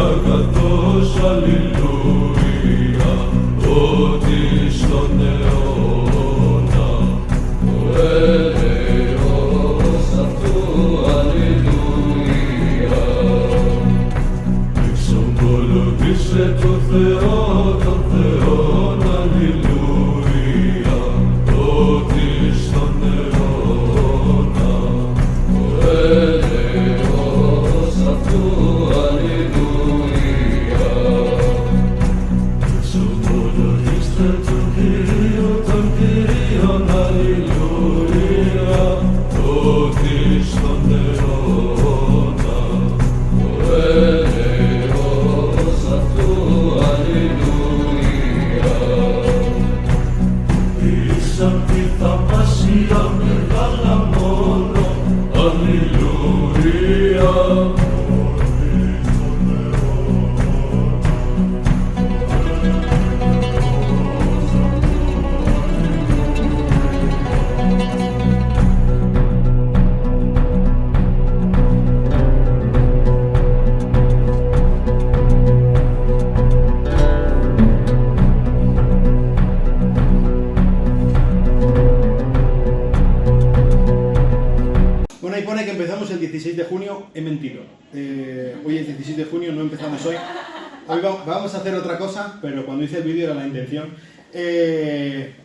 αγαθός, αλληλούια, ότι στον αιώνα ο έλεος αυτού, αλληλούια. Εξομολογήστε το Θεό, τον Θεόν, αλληλούια, ότι στον αιώνα ο έλεος αυτού, αλληλούια. Εξομολογήστε τον Κύριον, αλληλούια, ότι στον αιώνα ο έλεος αυτού, αλληλούια. Ήσαν τη θαυμασία μεγάλα μόνο, αλληλούια. Bueno, ahí pone que empezamos el 16 de junio, he mentido. Hoy es 16 de junio, no empezamos hoy. Hoy vamos a hacer otra cosa, pero cuando hice el vídeo era la intención.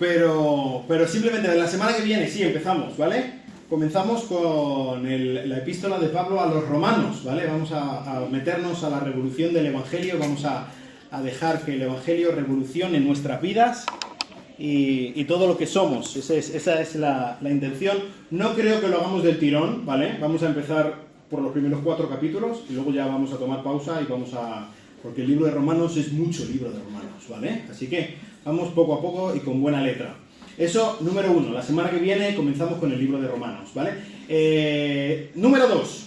Pero simplemente la semana que viene sí empezamos, ¿vale? Comenzamos con la epístola de Pablo a los romanos, ¿vale? Vamos a meternos a la revolución del Evangelio, vamos a dejar que el Evangelio revolucione nuestras vidas y todo lo que somos. Esa es la intención. No creo que lo hagamos del tirón, ¿vale? Vamos a empezar por los primeros 4 capítulos y luego ya vamos a tomar pausa y porque el libro de Romanos es mucho libro de Romanos, ¿vale? Así que vamos poco a poco y con buena letra. Eso, número 1. La semana que viene comenzamos con el libro de Romanos, ¿vale? Número 2.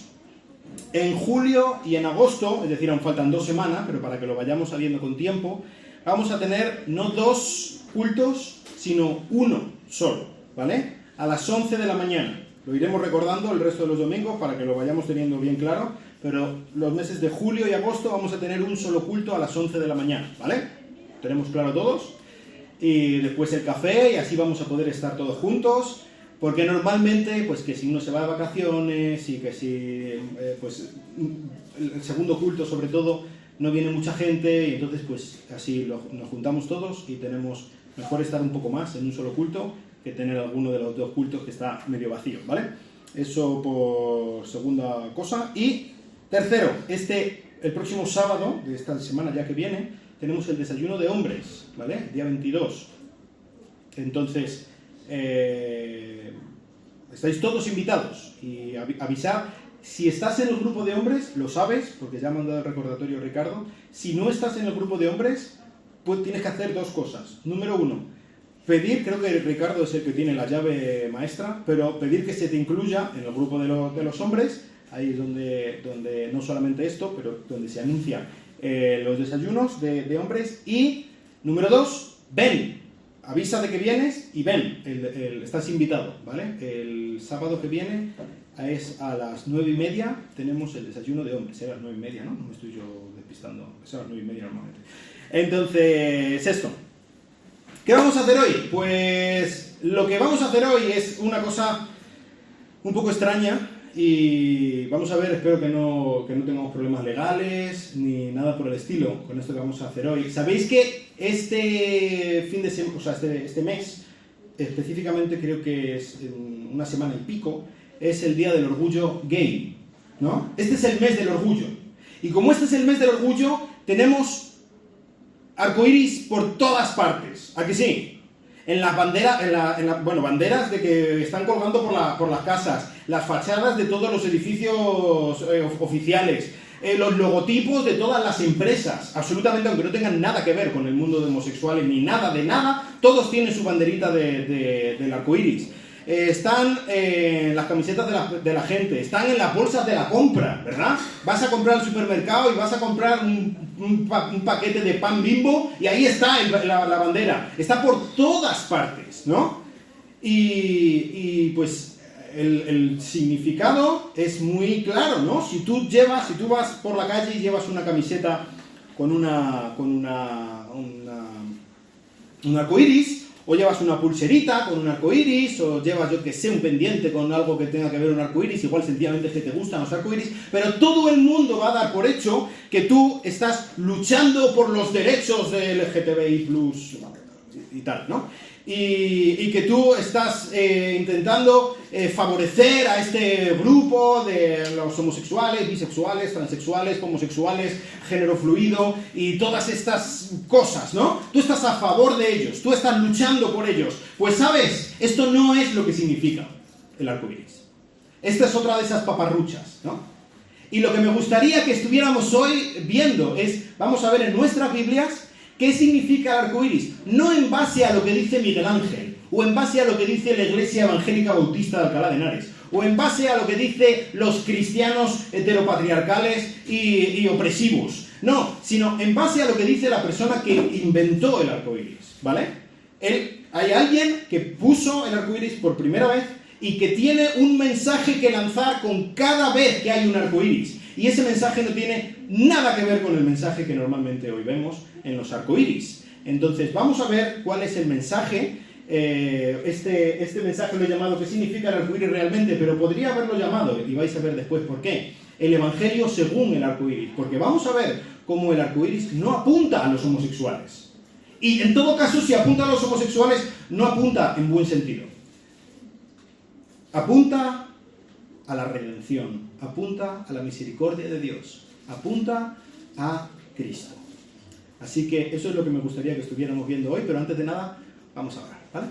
En julio y en agosto, es decir, aún faltan 2 semanas, pero para que lo vayamos sabiendo con tiempo, vamos a tener no 2 cultos, sino 1 solo, ¿vale? A las 11 de la mañana. Lo iremos recordando el resto de los domingos para que lo vayamos teniendo bien claro, pero los meses de julio y agosto vamos a tener un solo culto a las 11 de la mañana, ¿vale? ¿Tenemos claro todos? Y después el café y así vamos a poder estar todos juntos, porque normalmente, pues que si uno se va de vacaciones y que si, pues el segundo culto sobre todo, no viene mucha gente y entonces pues así nos juntamos todos y tenemos mejor estar un poco más en un solo culto que tener alguno de los 2 cultos que está medio vacío, ¿vale? Eso por segunda cosa. Y tercero, el próximo sábado de esta semana ya que viene, tenemos el desayuno de hombres, ¿vale? Día 22. Entonces, estáis todos invitados y avisar. Si estás en el grupo de hombres, lo sabes, porque ya ha mandado el recordatorio Ricardo. Si no estás en el grupo de hombres, pues tienes que hacer 2 cosas. Número 1, pedir, creo que Ricardo es el que tiene la llave maestra, pero pedir que se te incluya en el grupo de los hombres. Ahí es donde no solamente esto, pero donde se anuncian los desayunos de hombres. Y número 2, ven. Avisa de que vienes y ven. Estás invitado, ¿vale? El sábado que viene es a las 9:30, tenemos el desayuno de hombres. Era a las 9:30, ¿no? No me estoy yo despistando. Es a las 9:30 normalmente. Entonces, esto. ¿Qué vamos a hacer hoy? Pues lo que vamos a hacer hoy es una cosa un poco extraña y vamos a ver, espero que no tengamos problemas legales ni nada por el estilo con esto que vamos a hacer hoy. Sabéis que este fin de semana, o sea, este mes, específicamente creo que es una semana y pico, es el Día del Orgullo Gay, ¿no? Este es el mes del orgullo. Y como este es el mes del orgullo, tenemos arcoíris por todas partes. ¿A que sí? En las banderas, banderas de que están colgando por las casas, las fachadas de todos los edificios oficiales, los logotipos de todas las empresas, absolutamente, aunque no tengan nada que ver con el mundo de homosexuales ni nada de nada, todos tienen su banderita del arcoíris. Están en las camisetas de la gente, están en las bolsas de la compra, ¿verdad? Vas a comprar al supermercado y vas a comprar un paquete de pan Bimbo y ahí está la bandera. Está por todas partes, ¿no? Y pues el significado es muy claro, ¿no? Si tú vas por la calle y llevas una camiseta con un arcoíris, o llevas una pulserita con un arcoíris, o llevas, yo que sé, un pendiente con algo que tenga que ver con un arcoíris, igual sencillamente es que te gustan los arcoíris, pero todo el mundo va a dar por hecho que tú estás luchando por los derechos de LGTBI+, y tal, ¿no? Y que tú estás intentando favorecer a este grupo de los homosexuales, bisexuales, transexuales, homosexuales, género fluido y todas estas cosas, ¿no? Tú estás a favor de ellos, tú estás luchando por ellos. Pues, ¿sabes? Esto no es lo que significa el arco iris. Esta es otra de esas paparruchas, ¿no? Y lo que me gustaría que estuviéramos hoy viendo es, vamos a ver en nuestras Biblias, ¿qué significa el arco iris? No en base a lo que dice Miguel Ángel, o en base a lo que dice la Iglesia Evangélica Bautista de Alcalá de Henares, o en base a lo que dice los cristianos heteropatriarcales y opresivos. No, sino en base a lo que dice la persona que inventó el arco iris, ¿vale? Hay alguien que puso el arco iris por primera vez y que tiene un mensaje que lanzar con cada vez que hay un arco iris. Y ese mensaje no tiene nada que ver con el mensaje que normalmente hoy vemos en los arcoíris. Entonces, vamos a ver cuál es el mensaje. Este mensaje lo he llamado ¿qué significa el arcoíris realmente? Pero podría haberlo llamado, y vais a ver después por qué, el Evangelio según el arcoíris. Porque vamos a ver cómo el arcoíris no apunta a los homosexuales. Y en todo caso, si apunta a los homosexuales, no apunta en buen sentido. Apunta a la redención, apunta a la misericordia de Dios, apunta a Cristo. Así que eso es lo que me gustaría que estuviéramos viendo hoy, pero antes de nada, vamos a orar, ¿vale?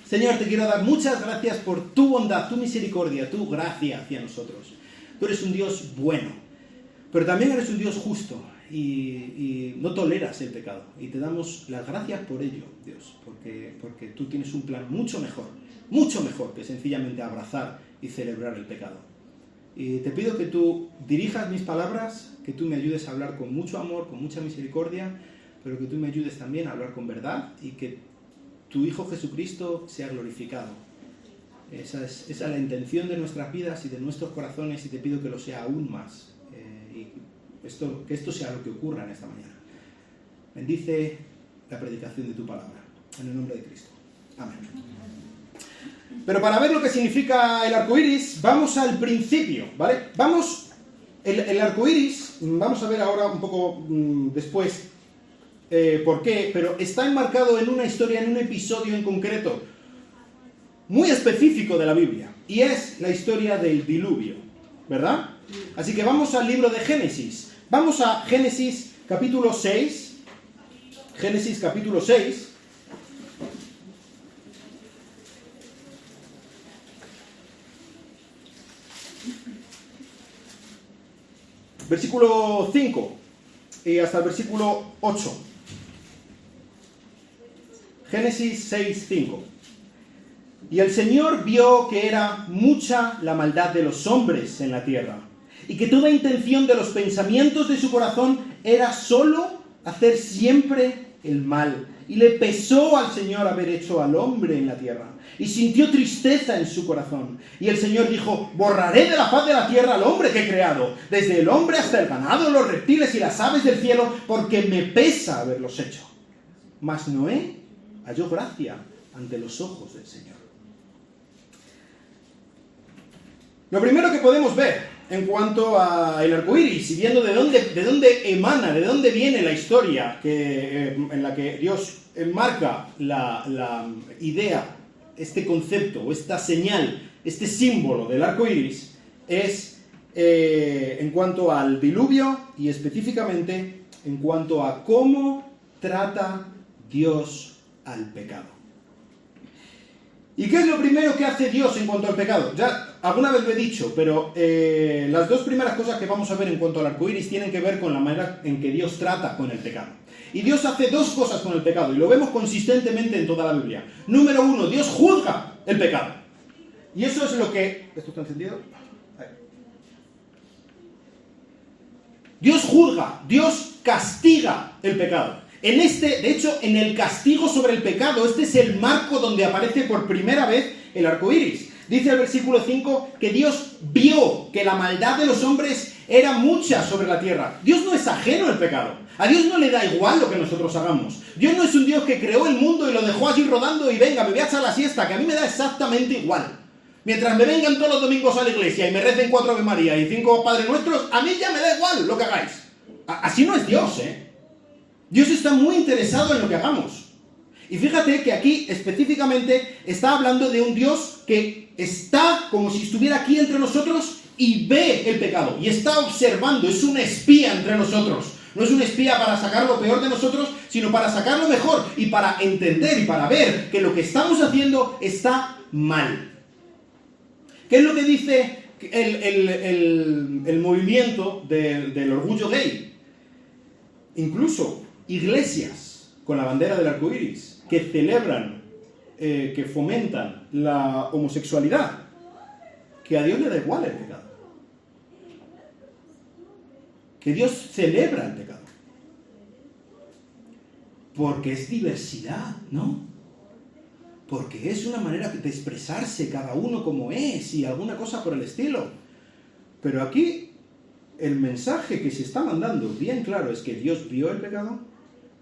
Señor, te quiero dar muchas gracias por tu bondad, tu misericordia, tu gracia hacia nosotros. Tú eres un Dios bueno, pero también eres un Dios justo y no toleras el pecado. Y te damos las gracias por ello, Dios, porque tú tienes un plan mucho mejor que sencillamente abrazar y celebrar el pecado. Y te pido que tú dirijas mis palabras, que tú me ayudes a hablar con mucho amor, con mucha misericordia, pero que tú me ayudes también a hablar con verdad y que tu Hijo Jesucristo sea glorificado. Esa es la intención de nuestras vidas y de nuestros corazones, y te pido que lo sea aún más. Que esto sea lo que ocurra en esta mañana. Bendice la predicación de tu palabra. En el nombre de Cristo. Amén. Pero para ver lo que significa el arco iris, vamos al principio, ¿vale? El arco iris, vamos a ver ahora un poco después por qué, pero está enmarcado en una historia, en un episodio en concreto, muy específico de la Biblia, y es la historia del diluvio, ¿verdad? Así que vamos al libro de Génesis. Vamos a Génesis capítulo 6. Génesis capítulo 6. Versículo 5 y hasta el versículo 8. Génesis 6, 5. Y el Señor vio que era mucha la maldad de los hombres en la tierra, y que toda intención de los pensamientos de su corazón era solo hacer siempre el mal. Y le pesó al Señor haber hecho al hombre en la tierra, y sintió tristeza en su corazón. Y el Señor dijo: borraré de la faz de la tierra al hombre que he creado, desde el hombre hasta el ganado, los reptiles y las aves del cielo, porque me pesa haberlos hecho. Mas Noé halló gracia ante los ojos del Señor. Lo primero que podemos ver en cuanto al arco iris, y viendo de dónde emana, de dónde viene la historia en la que Dios enmarca la idea, este concepto, o esta señal, este símbolo del arco iris, es en cuanto al diluvio y específicamente en cuanto a cómo trata Dios al pecado. ¿Y qué es lo primero que hace Dios en cuanto al pecado? Ya alguna vez lo he dicho, pero las dos primeras cosas que vamos a ver en cuanto al arco iris tienen que ver con la manera en que Dios trata con el pecado. Y Dios hace dos cosas con el pecado, y lo vemos consistentemente en toda la Biblia. Número uno, Dios juzga el pecado. Y eso es lo que... ¿Esto está encendido? Ahí. Dios juzga, Dios castiga el pecado. De hecho, en el castigo sobre el pecado, este es el marco donde aparece por primera vez el arco iris. Dice el versículo 5 que Dios vio que la maldad de los hombres era mucha sobre la tierra. Dios no es ajeno al pecado. A Dios no le da igual lo que nosotros hagamos. Dios no es un Dios que creó el mundo y lo dejó allí rodando y venga, me voy a echar la siesta, que a mí me da exactamente igual. Mientras me vengan todos los domingos a la iglesia y me recen 4 Ave María y 5 Padre Nuestros, a mí ya me da igual lo que hagáis. Así no es Dios, ¿eh? Dios está muy interesado en lo que hagamos. Y fíjate que aquí específicamente está hablando de un Dios que está como si estuviera aquí entre nosotros y ve el pecado. Y está observando, es un espía entre nosotros. No es un espía para sacar lo peor de nosotros, sino para sacar lo mejor y para entender y para ver que lo que estamos haciendo está mal. ¿Qué es lo que dice el movimiento del orgullo gay? Incluso iglesias con la bandera del arco iris que celebran, que fomentan la homosexualidad, que a Dios le da igual el pecado. Que Dios celebra el pecado. Porque es diversidad, ¿no? Porque es una manera de expresarse cada uno como es y alguna cosa por el estilo. Pero aquí el mensaje que se está mandando bien claro es que Dios vio el pecado,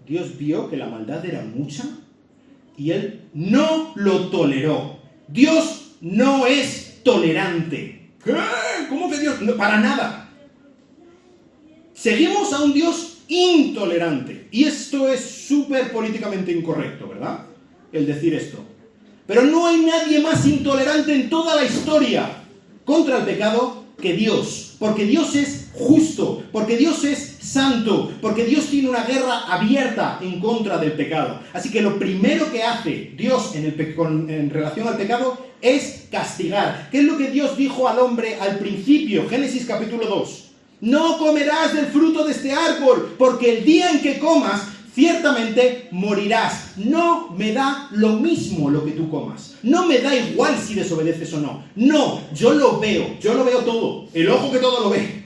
Dios vio que la maldad era mucha y Él no lo toleró. Dios no es tolerante. ¿Qué? ¿Cómo que Dios? No, para nada. Seguimos a un Dios intolerante. Y esto es súper políticamente incorrecto, ¿verdad? El decir esto. Pero no hay nadie más intolerante en toda la historia contra el pecado que Dios. Porque Dios es justo, porque Dios es santo, porque Dios tiene una guerra abierta en contra del pecado. Así que lo primero que hace Dios en relación al pecado es castigar. ¿Qué es lo que Dios dijo al hombre al principio? Génesis capítulo 2. No comerás del fruto de este árbol, porque el día en que comas, ciertamente morirás. No me da lo mismo lo que tú comas. No me da igual si desobedeces o no. No, yo lo veo todo. El ojo que todo lo ve.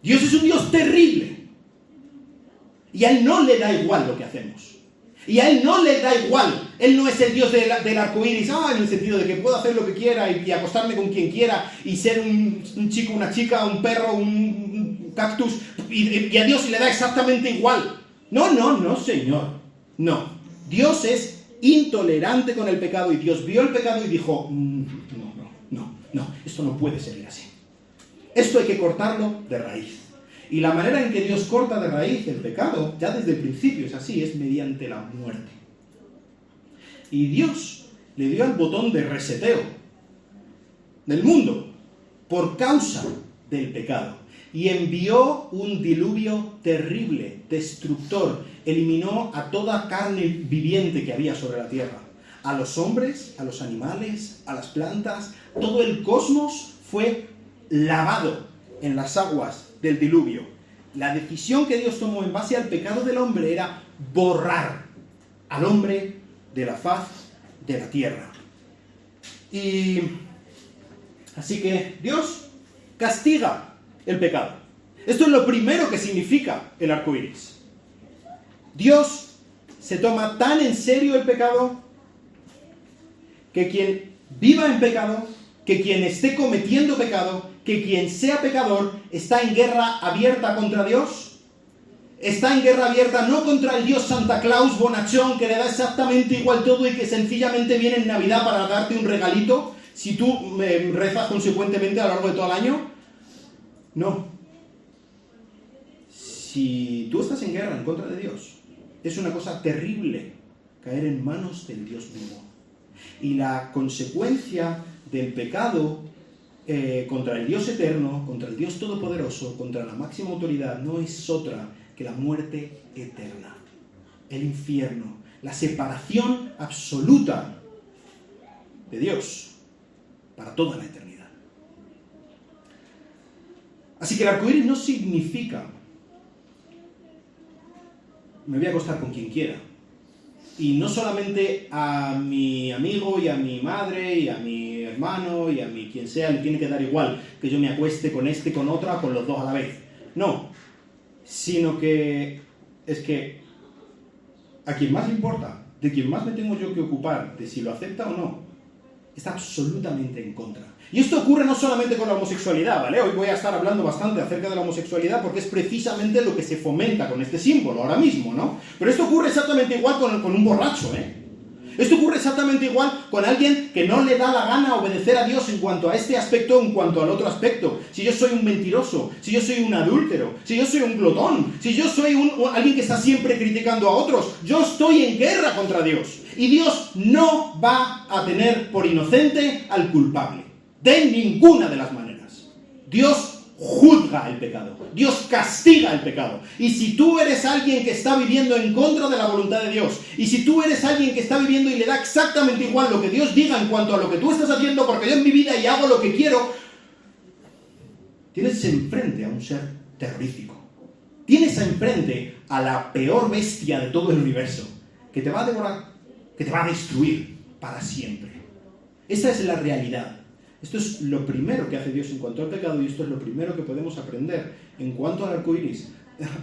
Dios es un Dios terrible. Y a Él no le da igual lo que hacemos. Y a Él no le da igual. Él no es el Dios del arco iris, en el sentido de que puedo hacer lo que quiera y acostarme con quien quiera y ser un chico, una chica, un perro, un cactus. Y a Dios le da exactamente igual. No, Señor. No. Dios es intolerante con el pecado y Dios vio el pecado y dijo, no, esto no puede seguir así. Esto hay que cortarlo de raíz. Y la manera en que Dios corta de raíz el pecado, ya desde el principio es así, es mediante la muerte. Y Dios le dio al botón de reseteo del mundo por causa del pecado. Y envió un diluvio terrible, destructor. Eliminó a toda carne viviente que había sobre la tierra. A los hombres, a los animales, a las plantas. Todo el cosmos fue lavado en las aguas del diluvio. La decisión que Dios tomó en base al pecado del hombre era borrar al hombre de la faz de la tierra. Y así que Dios castiga el pecado. Esto es lo primero que significa el arco iris. Dios se toma tan en serio el pecado que quien viva en pecado, que quien esté cometiendo pecado, que quien sea pecador está en guerra abierta contra Dios. Está en guerra abierta no contra el Dios Santa Claus bonachón que le da exactamente igual todo y que sencillamente viene en Navidad para darte un regalito si tú rezas consecuentemente a lo largo de todo el año. No. Si tú estás en guerra en contra de Dios, es una cosa terrible caer en manos del Dios vivo. Y la consecuencia del pecado contra el Dios eterno, contra el Dios todopoderoso, contra la máxima autoridad, no es otra que la muerte eterna, el infierno, la separación absoluta de Dios para toda la eternidad. Así que el arco iris no significa me voy a acostar con quien quiera. Y no solamente a mi amigo y a mi madre y a mi hermano y a mi quien sea le tiene que dar igual que yo me acueste con este, con otra, con los dos a la vez. No, sino que es que a quien más le importa, de quien más me tengo yo que ocupar, de si lo acepta o no, está absolutamente en contra. Y esto ocurre no solamente con la homosexualidad, ¿vale? Hoy voy a estar hablando bastante acerca de la homosexualidad porque es precisamente lo que se fomenta con este símbolo ahora mismo, ¿no? Pero esto ocurre exactamente igual con un borracho, ¿eh? Esto ocurre exactamente igual con alguien que no le da la gana obedecer a Dios en cuanto a este aspecto o en cuanto al otro aspecto. Si yo soy un mentiroso, si yo soy un adúltero, si yo soy un glotón, si yo soy alguien que está siempre criticando a otros, yo estoy en guerra contra Dios. Y Dios no va a tener por inocente al culpable. De ninguna de las maneras. Dios juzga el pecado. Dios castiga el pecado. Y si tú eres alguien que está viviendo en contra de la voluntad de Dios, y si tú eres alguien que está viviendo y le da exactamente igual lo que Dios diga en cuanto a lo que tú estás haciendo, porque yo en mi vida y hago lo que quiero, tienes enfrente a un ser terrorífico. Tienes enfrente a la peor bestia de todo el universo, que te va a devorar, que te va a destruir para siempre. Esa es la realidad. Esto es lo primero que hace Dios en cuanto al pecado y esto es lo primero que podemos aprender en cuanto al arco iris.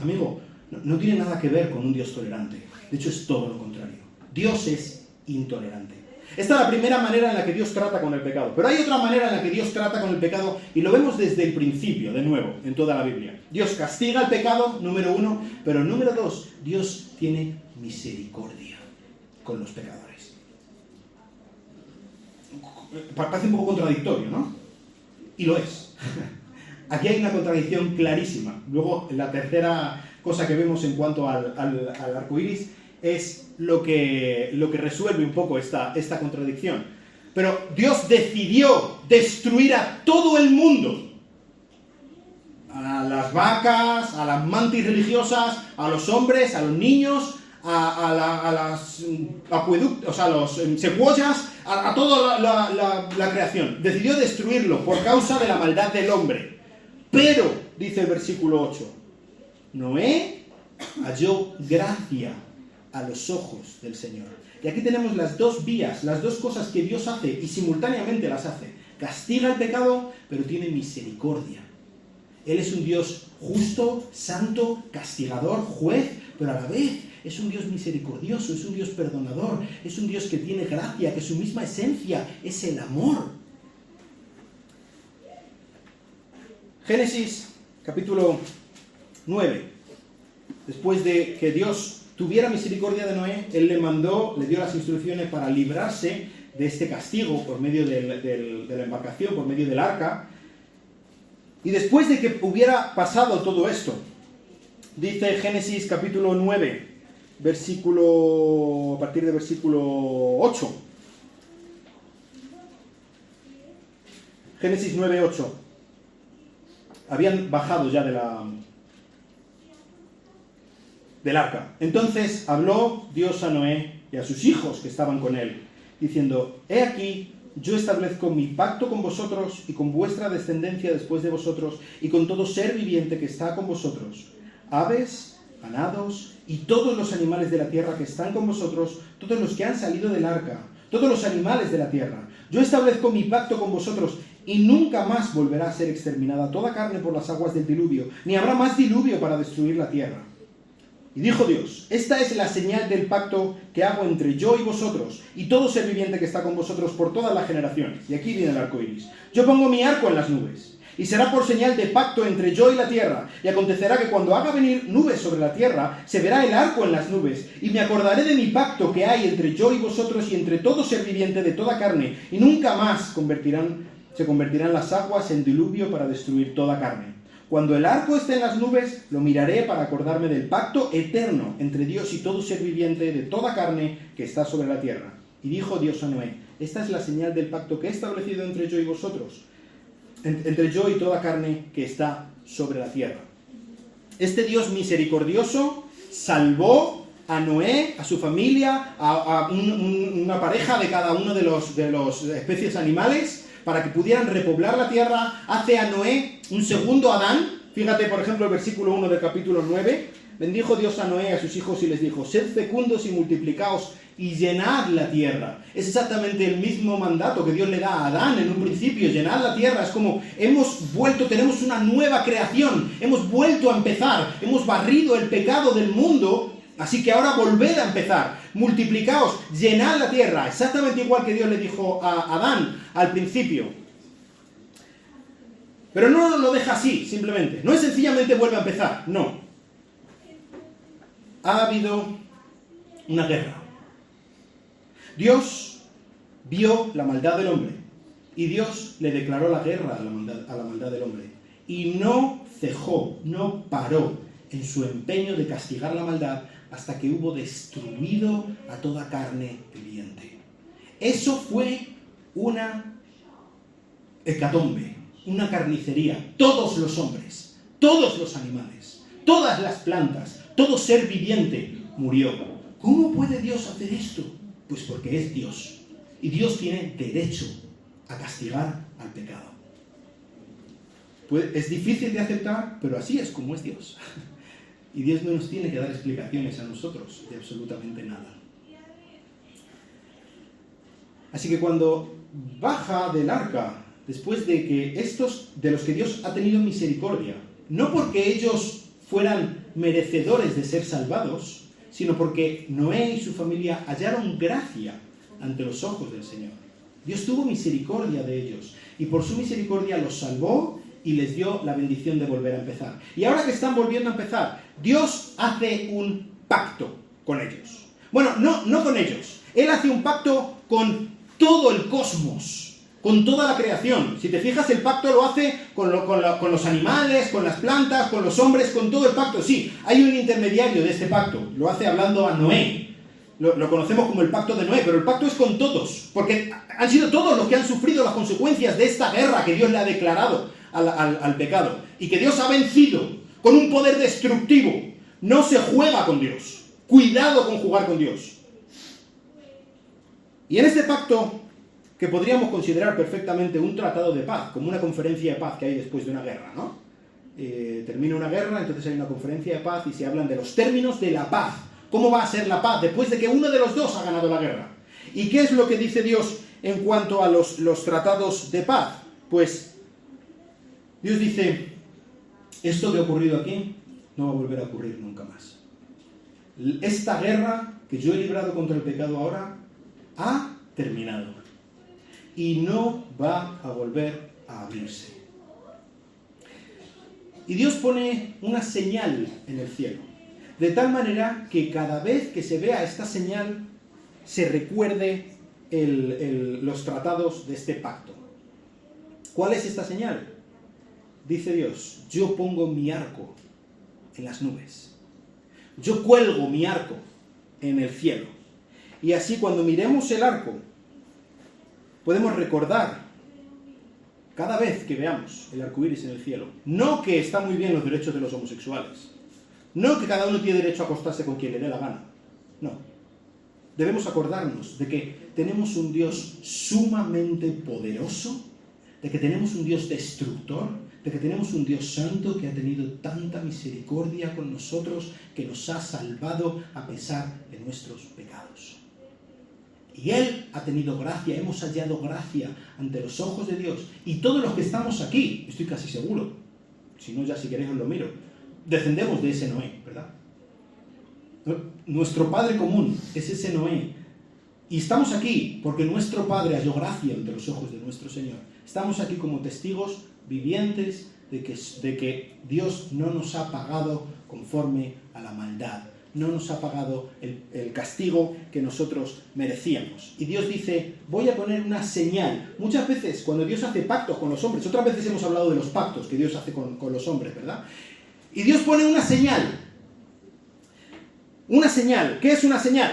Amigo, no tiene nada que ver con un Dios tolerante. De hecho, es todo lo contrario. Dios es intolerante. Esta es la primera manera en la que Dios trata con el pecado. Pero hay otra manera en la que Dios trata con el pecado y lo vemos desde el principio, de nuevo, en toda la Biblia. Dios castiga el pecado, número 1, pero número 2, Dios tiene misericordia con los pecadores. Parece un poco contradictorio, ¿no? Y lo es. Aquí hay una contradicción clarísima. Luego, la tercera cosa que vemos en cuanto al arco iris es lo que resuelve un poco esta contradicción. Pero Dios decidió destruir a todo el mundo. A las vacas, a las mantis religiosas, a los hombres, a los niños, a las acueductos, o sea, a los secuoyas, a toda la creación. Decidió destruirlo por causa de la maldad del hombre. Pero, dice el versículo 8, Noé halló gracia a los ojos del Señor. Y aquí tenemos las dos vías, las dos cosas que Dios hace y simultáneamente las hace. Castiga el pecado, pero tiene misericordia. Él es un Dios justo, santo, castigador, juez, pero a la vez es un Dios misericordioso, es un Dios perdonador, es un Dios que tiene gracia, que su misma esencia es el amor. Génesis, capítulo 9. Después de que Dios tuviera misericordia de Noé, Él le dio las instrucciones para librarse de este castigo por medio de la embarcación, por medio del arca. Y después de que hubiera pasado todo esto, dice Génesis capítulo 9, a partir de versículo 8. Génesis 9, 8. Habían bajado ya del arca. Entonces habló Dios a Noé y a sus hijos que estaban con él, diciendo: He aquí, yo establezco mi pacto con vosotros y con vuestra descendencia después de vosotros y con todo ser viviente que está con vosotros, aves, ganados y todos los animales de la tierra que están con vosotros, todos los que han salido del arca, todos los animales de la tierra. Yo establezco mi pacto con vosotros y nunca más volverá a ser exterminada toda carne por las aguas del diluvio, ni habrá más diluvio para destruir la tierra. Y dijo Dios: Esta es la señal del pacto que hago entre yo y vosotros, y todo ser viviente que está con vosotros por todas las generaciones. Y aquí viene el arco iris. Yo pongo mi arco en las nubes, y será por señal de pacto entre yo y la tierra. Y acontecerá que cuando haga venir nubes sobre la tierra, se verá el arco en las nubes, y me acordaré de mi pacto que hay entre yo y vosotros y entre todo ser viviente de toda carne, y nunca más se convertirán las aguas en diluvio para destruir toda carne. Cuando el arco esté en las nubes, lo miraré para acordarme del pacto eterno entre Dios y todo ser viviente de toda carne que está sobre la tierra. Y dijo Dios a Noé: Esta es la señal del pacto que he establecido entre yo y vosotros, entre yo y toda carne que está sobre la tierra. Este Dios misericordioso salvó a Noé, a su familia, a una pareja de cada uno de los especies animales, para que pudieran repoblar la tierra. Hace a Noé un segundo Adán. Fíjate, por ejemplo, el versículo 1 del capítulo 9. Bendijo Dios a Noé y a sus hijos y les dijo: Sed fecundos y multiplicaos y llenad la tierra. Es exactamente el mismo mandato que Dios le da a Adán en un principio: llenad la tierra. Es como tenemos una nueva creación, hemos vuelto a empezar, hemos barrido el pecado del mundo Así que ahora volved a empezar, multiplicaos, llenad la tierra, exactamente igual que Dios le dijo a Adán al principio. Pero no lo deja así, simplemente. No es sencillamente vuelve a empezar, no. Ha habido una guerra. Dios vio la maldad del hombre y Dios le declaró la guerra a la maldad del hombre. Y no cejó, no paró en su empeño de castigar la maldad hasta que hubo destruido a toda carne viviente. Eso fue una hecatombe, una carnicería. Todos los hombres, todos los animales, todas las plantas, todo ser viviente murió. ¿Cómo puede Dios hacer esto? Pues porque es Dios. Y Dios tiene derecho a castigar al pecado. Pues es difícil de aceptar, pero así es como es Dios. Y Dios no nos tiene que dar explicaciones a nosotros de absolutamente nada. Así que cuando baja del arca, después de que estos de los que Dios ha tenido misericordia, no porque ellos fueran merecedores de ser salvados, sino porque Noé y su familia hallaron gracia ante los ojos del Señor. Dios tuvo misericordia de ellos y por su misericordia los salvó y les dio la bendición de volver a empezar. Y ahora que están volviendo a empezar, Dios hace un pacto con ellos. Bueno, no con ellos. Él hace un pacto con todo el cosmos, con toda la creación. Si te fijas, el pacto lo hace con los animales, con las plantas, con los hombres, con todo el pacto. Sí, hay un intermediario de este pacto. Lo hace hablando a Noé. Lo conocemos como el pacto de Noé, pero el pacto es con todos, porque han sido todos los que han sufrido las consecuencias de esta guerra que Dios le ha declarado al pecado, y que Dios ha vencido con un poder destructivo. No se juega con Dios. Cuidado con jugar con Dios. Y en este pacto, que podríamos considerar perfectamente un tratado de paz, como una conferencia de paz que hay después de una guerra, ¿no? Termina una guerra, entonces hay una conferencia de paz y se hablan de los términos de la paz. ¿Cómo va a ser la paz después de que uno de los dos ha ganado la guerra? ¿Y qué es lo que dice Dios en cuanto a los tratados de paz? Pues Dios dice, esto que ha ocurrido aquí no va a volver a ocurrir nunca más. Esta guerra que yo he librado contra el pecado ahora ha terminado y no va a volver a abrirse. Y Dios pone una señal en el cielo, de tal manera que cada vez que se vea esta señal se recuerde los tratados de este pacto. ¿Cuál es esta señal? Dice Dios, yo pongo mi arco en las nubes. Yo cuelgo mi arco en el cielo. Y así cuando miremos el arco, podemos recordar cada vez que veamos el arco iris en el cielo, no que están muy bien los derechos de los homosexuales, no que cada uno tiene derecho a acostarse con quien le dé la gana, no. Debemos acordarnos de que tenemos un Dios sumamente poderoso, de que tenemos un Dios destructor, de que tenemos un Dios santo que ha tenido tanta misericordia con nosotros, que nos ha salvado a pesar de nuestros pecados. Y Él ha tenido gracia, hemos hallado gracia ante los ojos de Dios. Y todos los que estamos aquí, estoy casi seguro, si no ya si queréis os lo miro, descendemos de ese Noé, ¿verdad? Nuestro Padre común es ese Noé. Y estamos aquí porque nuestro Padre halló gracia ante los ojos de nuestro Señor. Estamos aquí como testigos vivientes de que Dios no nos ha pagado conforme a la maldad. No nos ha pagado el castigo que nosotros merecíamos. Y Dios dice, voy a poner una señal. Muchas veces cuando Dios hace pactos con los hombres, otras veces hemos hablado de los pactos que Dios hace con los hombres, ¿verdad? Y Dios pone una señal. Una señal. ¿Qué es una señal?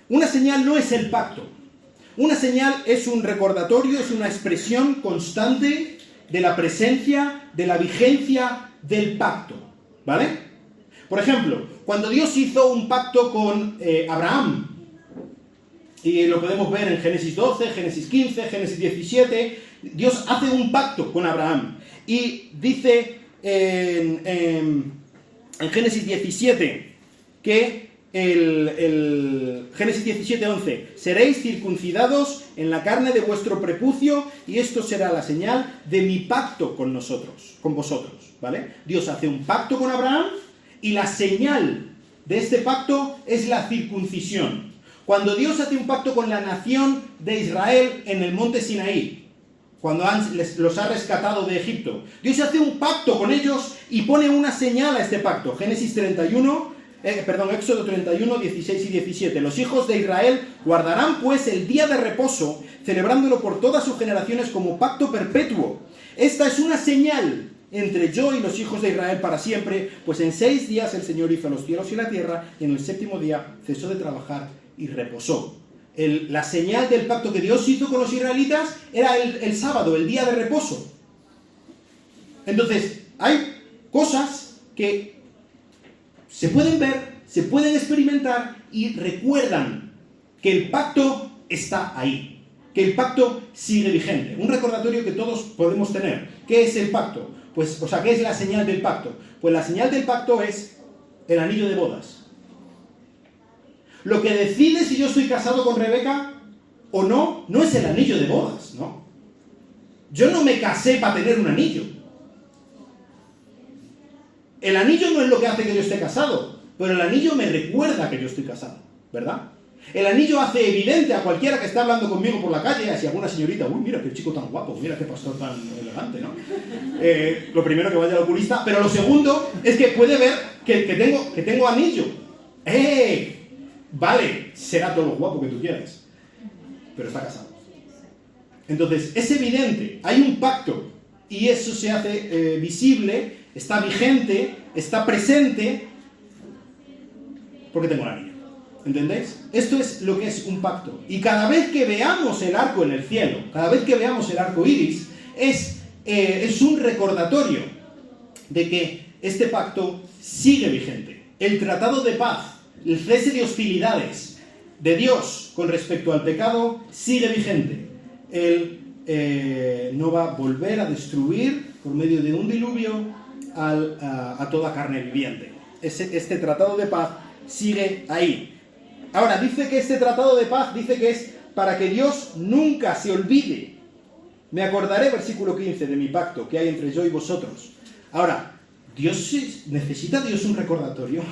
Una señal no es el pacto. Una señal es un recordatorio, es una expresión constante de la presencia, de la vigencia del pacto. ¿Vale? Por ejemplo, cuando Dios hizo un pacto con Abraham, y lo podemos ver en Génesis 12, Génesis 15, Génesis 17, Dios hace un pacto con Abraham. Y dice en Génesis 17 que Génesis 17:11, seréis circuncidados en la carne de vuestro prepucio y esto será la señal de mi pacto con vosotros, ¿vale? Dios hace un pacto con Abraham y la señal de este pacto es la circuncisión. Cuando Dios hace un pacto con la nación de Israel en el monte Sinaí, cuando los ha rescatado de Egipto, Dios hace un pacto con ellos y pone una señal a este pacto. Éxodo 31, 16 y 17. Los hijos de Israel guardarán pues el día de reposo, celebrándolo por todas sus generaciones como pacto perpetuo. Esta es una señal entre yo y los hijos de Israel para siempre, pues en 6 días el Señor hizo los cielos y la tierra, y en el 7º día cesó de trabajar y reposó. La señal del pacto que Dios hizo con los israelitas era el sábado, el día de reposo. Entonces, hay cosas que se pueden ver, se pueden experimentar y recuerdan que el pacto está ahí, que el pacto sigue vigente. Un recordatorio que todos podemos tener. ¿Qué es el pacto? ¿Qué es la señal del pacto? Pues la señal del pacto es el anillo de bodas. Lo que decide si yo estoy casado con Rebeca o no, no es el anillo de bodas, ¿no? Yo no me casé para tener un anillo. El anillo no es lo que hace que yo esté casado, pero el anillo me recuerda que yo estoy casado, ¿verdad? El anillo hace evidente a cualquiera que está hablando conmigo por la calle, si alguna señorita, uy, mira qué chico tan guapo, mira qué pastor tan elegante, ¿no? Lo primero, que vaya al oculista, pero lo segundo es que puede ver que tengo anillo. Vale, será todo lo guapo que tú quieras, pero está casado. Entonces, es evidente, hay un pacto, y eso se hace visible, está vigente, está presente, porque tengo un anillo. ¿Entendéis? Esto es lo que es un pacto. Y cada vez que veamos el arco en el cielo, cada vez que veamos el arco iris, es un recordatorio de que este pacto sigue vigente. El tratado de paz, el cese de hostilidades de Dios con respecto al pecado sigue vigente. Él no va a volver a destruir por medio de un diluvio a toda carne viviente. Este tratado de paz sigue ahí. Ahora, dice que este tratado de paz, dice que es para que Dios nunca se olvide. Me acordaré, versículo 15, de mi pacto que hay entre yo y vosotros. Ahora, ¿necesita Dios un recordatorio?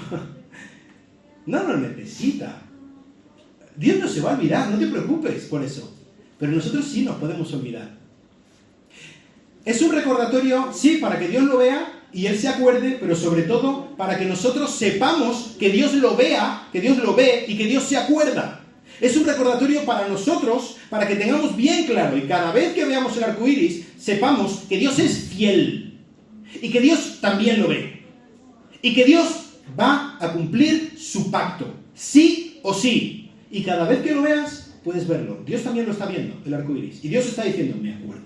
No lo necesita. Dios no se va a olvidar, no te preocupes por eso. Pero nosotros sí nos podemos olvidar. Es un recordatorio, sí, para que Dios lo vea y Él se acuerde, pero sobre todo para que nosotros sepamos que Dios lo vea, que Dios lo ve y que Dios se acuerda. Es un recordatorio para nosotros, para que tengamos bien claro y cada vez que veamos el arco iris, sepamos que Dios es fiel y que Dios también lo ve. Y que Dios va a cumplir su pacto, sí o sí. Y cada vez que lo veas, puedes verlo. Dios también lo está viendo, el arco iris. Y Dios está diciendo, me acuerdo.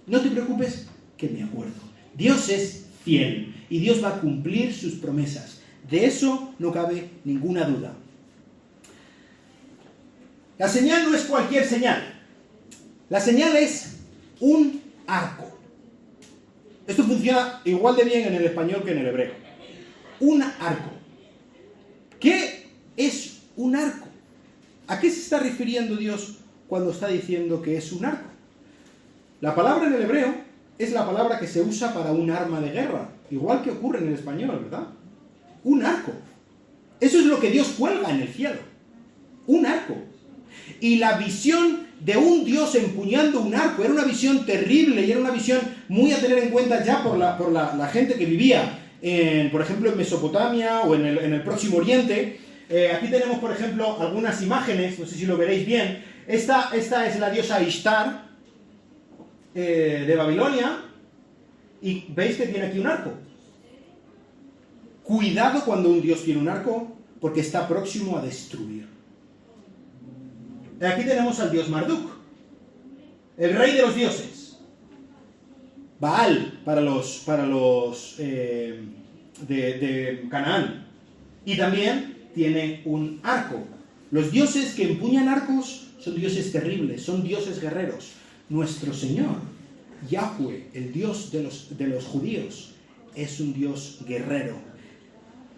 No te preocupes, que me acuerdo. Dios es fiel y Dios va a cumplir sus promesas. De eso no cabe ninguna duda. La señal no es cualquier señal. La señal es un arco. Esto funciona igual de bien en el español que en el hebreo. Un arco. ¿Qué es un arco? ¿A qué se está refiriendo Dios cuando está diciendo que es un arco? La palabra en el hebreo es la palabra que se usa para un arma de guerra, igual que ocurre en el español, ¿verdad? Un arco. Eso es lo que Dios cuelga en el cielo. Un arco. Y la visión de un Dios empuñando un arco era una visión terrible y era una visión muy a tener en cuenta ya por la gente que vivía, por ejemplo, en Mesopotamia o en el Próximo Oriente. Aquí tenemos, por ejemplo, algunas imágenes, no sé si lo veréis bien. Esta es la diosa Ishtar de Babilonia, y veis que tiene aquí un arco. Cuidado cuando un dios tiene un arco, porque está próximo a destruir. Aquí tenemos al dios Marduk, el rey de los dioses. Baal para los de Canaán. Y también tiene un arco. Los dioses que empuñan arcos son dioses terribles, son dioses guerreros. Nuestro Señor, Yahweh, el Dios de los judíos, es un Dios guerrero.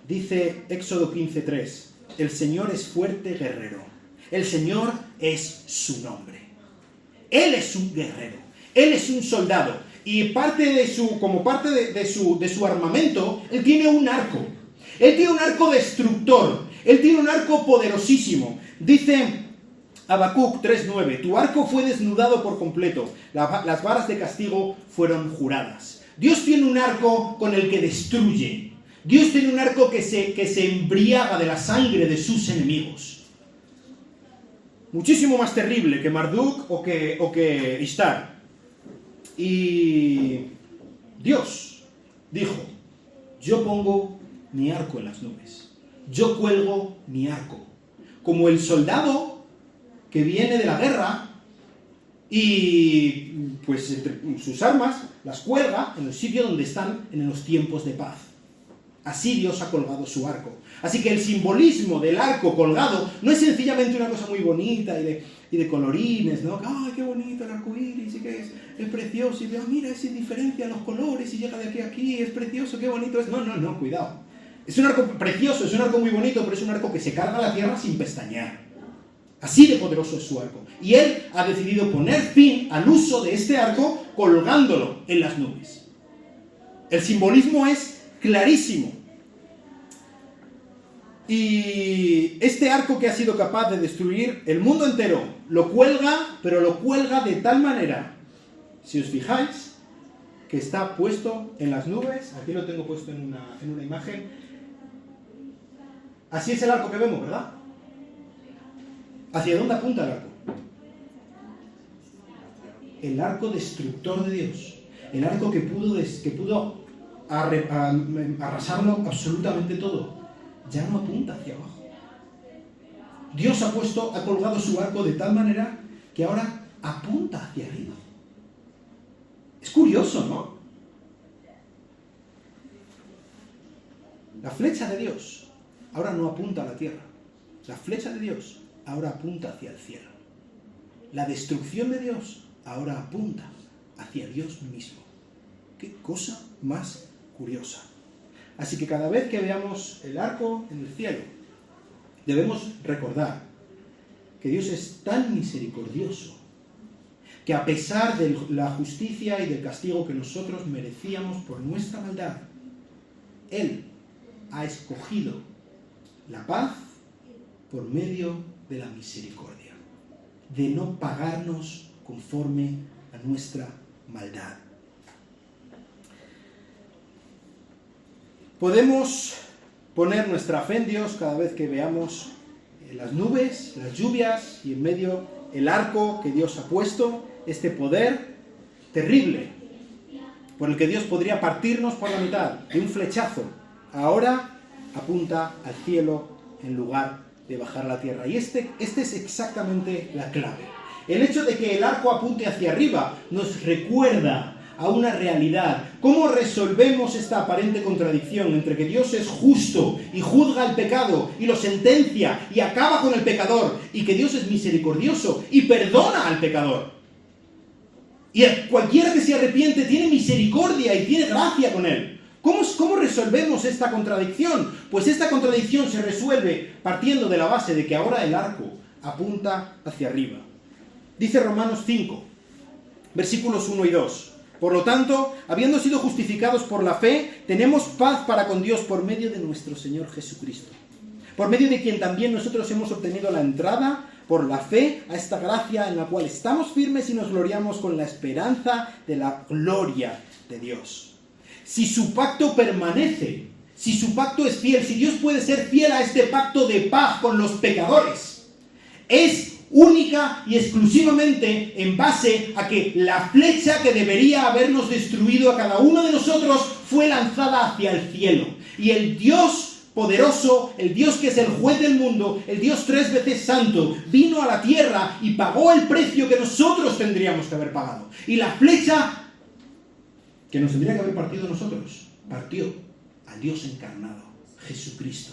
Dice Éxodo 15:3, el Señor es fuerte guerrero. El Señor es su nombre. Él es un guerrero. Él es un soldado. Y como parte de su armamento, Él tiene un arco. Él tiene un arco destructor. Él tiene un arco poderosísimo. Dice Habacuc 3:9, tu arco fue desnudado por completo, las varas de castigo fueron juradas. Dios tiene un arco con el que destruye. Dios tiene un arco que se embriaga de la sangre de sus enemigos. Muchísimo más terrible que Marduk o que Ishtar. Y Dios dijo, yo pongo mi arco en las nubes. Yo cuelgo mi arco. Como el soldado que viene de la guerra y pues entre sus armas las cuelga en el sitio donde están en los tiempos de paz. Así Dios ha colgado su arco. Así que el simbolismo del arco colgado no es sencillamente una cosa muy bonita y de colorines, ¿no? ¡Ay, qué bonito el arco iris! Y que es precioso. Y veo, mira, se diferencia los colores y llega de aquí a aquí, es precioso, qué bonito es. No, cuidado. Es un arco precioso, es un arco muy bonito, pero es un arco que se carga a la tierra sin pestañear. Así de poderoso es su arco. Y él ha decidido poner fin al uso de este arco colgándolo en las nubes. El simbolismo es clarísimo. Y este arco que ha sido capaz de destruir el mundo entero, lo cuelga, pero lo cuelga de tal manera, si os fijáis, que está puesto en las nubes. Aquí lo tengo puesto en una imagen. Así es el arco que vemos, ¿verdad? ¿Hacia dónde apunta el arco? El arco destructor de Dios. El arco que pudo arrasarlo absolutamente todo. Ya no apunta hacia abajo. Dios ha colgado su arco de tal manera que ahora apunta hacia arriba. Es curioso, ¿no? La flecha de Dios ahora no apunta a la tierra. La flecha de Dios ahora apunta hacia el cielo. La destrucción de Dios ahora apunta hacia Dios mismo. ¡Qué cosa más curiosa! Así que cada vez que veamos el arco en el cielo, debemos recordar que Dios es tan misericordioso que a pesar de la justicia y del castigo que nosotros merecíamos por nuestra maldad, Él ha escogido la paz por medio de la misericordia, de no pagarnos conforme a nuestra maldad. Podemos poner nuestra fe en Dios cada vez que veamos las nubes, las lluvias y en medio el arco que Dios ha puesto, este poder terrible por el que Dios podría partirnos por la mitad de un flechazo. Ahora apunta al cielo en lugar de bajar a la tierra. Y este es exactamente la clave. El hecho de que el arco apunte hacia arriba nos recuerda a una realidad. ¿Cómo resolvemos esta aparente contradicción entre que Dios es justo y juzga el pecado y lo sentencia y acaba con el pecador, y que Dios es misericordioso y perdona al pecador? Y cualquiera que se arrepiente tiene misericordia y tiene gracia con él. ¿Cómo resolvemos esta contradicción? Pues esta contradicción se resuelve partiendo de la base de que ahora el arco apunta hacia arriba. Dice Romanos 5, versículos 1 y 2. Por lo tanto, habiendo sido justificados por la fe, tenemos paz para con Dios por medio de nuestro Señor Jesucristo, por medio de quien también nosotros hemos obtenido la entrada por la fe a esta gracia en la cual estamos firmes y nos gloriamos con la esperanza de la gloria de Dios. Si su pacto permanece, si su pacto es fiel, si Dios puede ser fiel a este pacto de paz con los pecadores, es única y exclusivamente en base a que la flecha que debería habernos destruido a cada uno de nosotros fue lanzada hacia el cielo. Y el Dios poderoso, el Dios que es el juez del mundo, el Dios 3 veces santo, vino a la tierra y pagó el precio que nosotros tendríamos que haber pagado. Y la flecha que nos tendría que haber partido nosotros, partió al Dios encarnado, Jesucristo.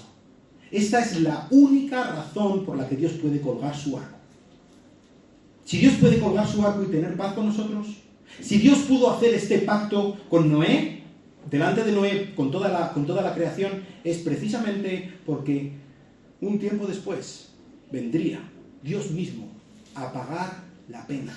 Esta es la única razón por la que Dios puede colgar su arco. Si Dios puede colgar su arco y tener paz con nosotros, si Dios pudo hacer este pacto con Noé, delante de Noé, con toda la creación, es precisamente porque un tiempo después vendría Dios mismo a pagar la pena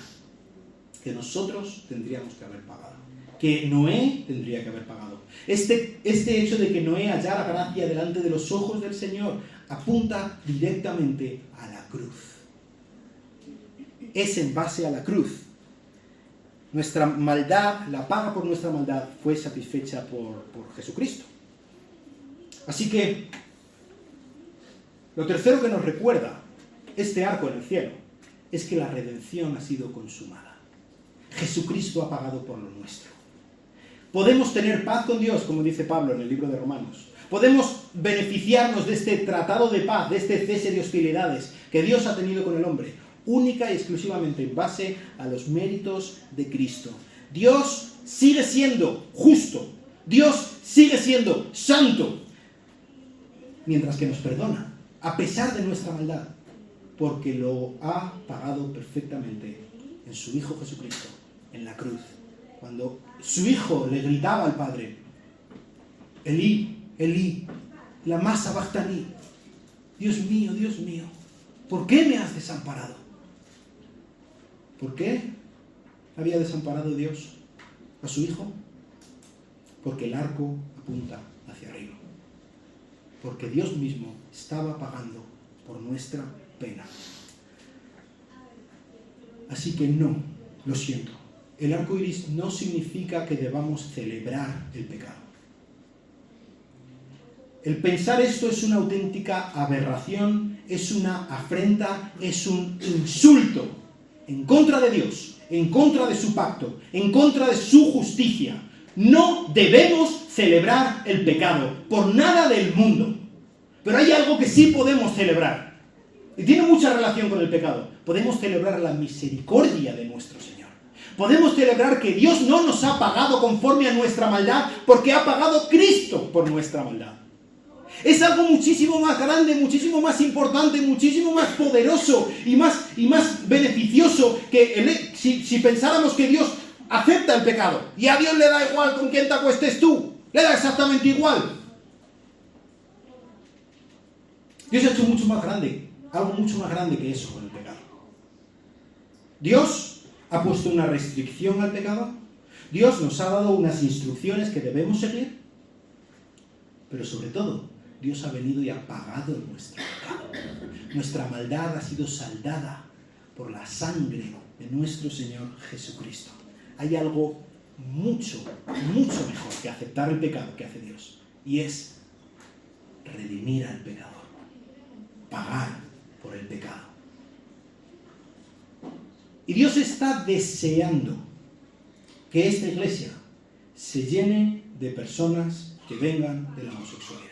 que nosotros tendríamos que haber pagado. que Noé tendría que haber pagado. Este hecho de que Noé hallara gracia delante de los ojos del Señor apunta directamente a la cruz. Es en base a la cruz. Nuestra maldad, la paga por nuestra maldad, fue satisfecha por Jesucristo. Así que, lo tercero que nos recuerda este arco en el cielo es que la redención ha sido consumada. Jesucristo ha pagado por lo nuestro. Podemos tener paz con Dios, como dice Pablo en el libro de Romanos. Podemos beneficiarnos de este tratado de paz, de este cese de hostilidades que Dios ha tenido con el hombre, única y exclusivamente en base a los méritos de Cristo. Dios sigue siendo justo. Dios sigue siendo santo. Mientras que nos perdona, a pesar de nuestra maldad, porque lo ha pagado perfectamente en su Hijo Jesucristo, en la cruz. Cuando su Hijo le gritaba al Padre, Elí, Elí, lama sabachthani, Dios mío, ¿por qué me has desamparado? ¿Por qué había desamparado Dios a su Hijo? Porque el arco apunta hacia arriba. Porque Dios mismo estaba pagando por nuestra pena. Así que no, lo siento. El arco iris no significa que debamos celebrar el pecado. El pensar esto es una auténtica aberración, es una afrenta, es un insulto en contra de Dios, en contra de su pacto, en contra de su justicia. No debemos celebrar el pecado por nada del mundo. Pero hay algo que sí podemos celebrar. Y tiene mucha relación con el pecado. Podemos celebrar la misericordia de nuestro Señor. Podemos celebrar que Dios no nos ha pagado conforme a nuestra maldad, porque ha pagado Cristo por nuestra maldad. Es algo muchísimo más grande, muchísimo más importante, muchísimo más poderoso y más beneficioso que si pensáramos que Dios acepta el pecado. Y a Dios le da igual con quién te acuestes tú. Le da exactamente igual. Dios ha hecho mucho más grande, algo mucho más grande que eso con el pecado. Dios ha puesto una restricción al pecado. Dios nos ha dado unas instrucciones que debemos seguir. Pero sobre todo, Dios ha venido y ha pagado nuestro pecado. Nuestra maldad ha sido saldada por la sangre de nuestro Señor Jesucristo. Hay algo mucho mejor que aceptar el pecado que hace Dios. Y es redimir al pecador. Pagar por el pecado. Y Dios está deseando que esta iglesia se llene de personas que vengan de la homosexualidad.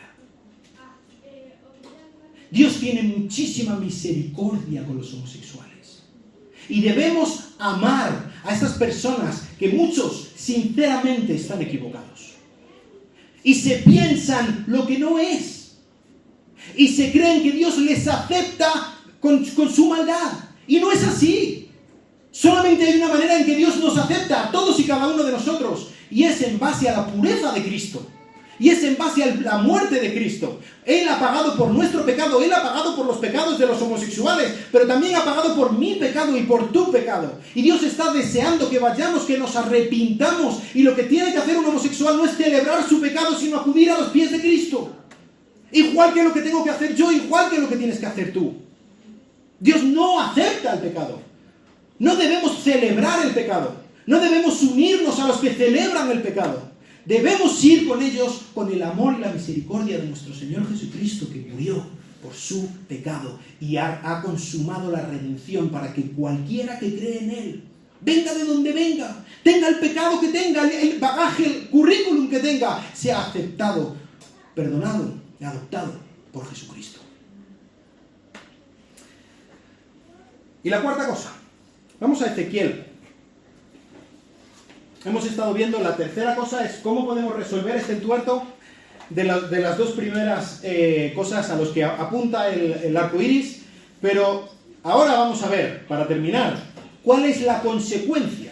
Dios tiene muchísima misericordia con los homosexuales. Y debemos amar a estas personas que muchos sinceramente están equivocados. Y se piensan lo que no es. Y se creen que Dios les acepta con su maldad. Y no es así. Solamente hay una manera en que Dios nos acepta a todos y cada uno de nosotros. Y es en base a la pureza de Cristo. Y es en base a la muerte de Cristo. Él ha pagado por nuestro pecado. Él ha pagado por los pecados de los homosexuales. Pero también ha pagado por mi pecado y por tu pecado. Y Dios está deseando que vayamos, que nos arrepintamos. Y lo que tiene que hacer un homosexual no es celebrar su pecado, sino acudir a los pies de Cristo. Igual que lo que tengo que hacer yo, igual que lo que tienes que hacer tú. Dios no acepta el pecado. No debemos celebrar el pecado. No debemos unirnos a los que celebran el pecado. Debemos ir con ellos con el amor y la misericordia de nuestro Señor Jesucristo, que murió por su pecado y ha consumado la redención para que cualquiera que cree en Él, venga de donde venga, tenga el pecado que tenga, el bagaje, el currículum que tenga, sea aceptado, perdonado y adoptado por Jesucristo. Y la cuarta cosa, vamos a Ezequiel. Hemos estado viendo, la tercera cosa es cómo podemos resolver este entuerto de las dos primeras cosas a los que apunta el arco iris, pero ahora vamos a ver, para terminar, cuál es la consecuencia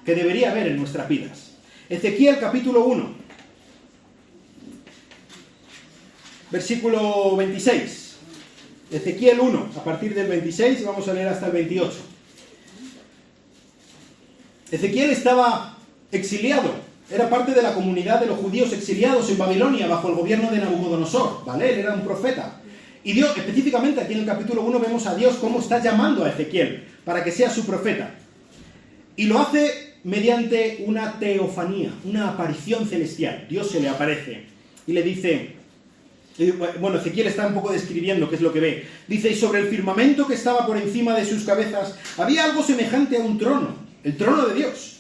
que debería haber en nuestras vidas. Ezequiel capítulo 1, versículo 26. Ezequiel 1, a partir del 26, vamos a leer hasta el 28. Ezequiel estaba exiliado, era parte de la comunidad de los judíos exiliados en Babilonia bajo el gobierno de Nabucodonosor, ¿vale? Él era un profeta. Y Dios, específicamente aquí en el capítulo 1, vemos a Dios cómo está llamando a Ezequiel para que sea su profeta. Y lo hace mediante una teofanía, una aparición celestial. Dios se le aparece y le dice, bueno, Ezequiel está un poco describiendo qué es lo que ve. Dice, y sobre el firmamento que estaba por encima de sus cabezas había algo semejante a un trono, el trono de Dios,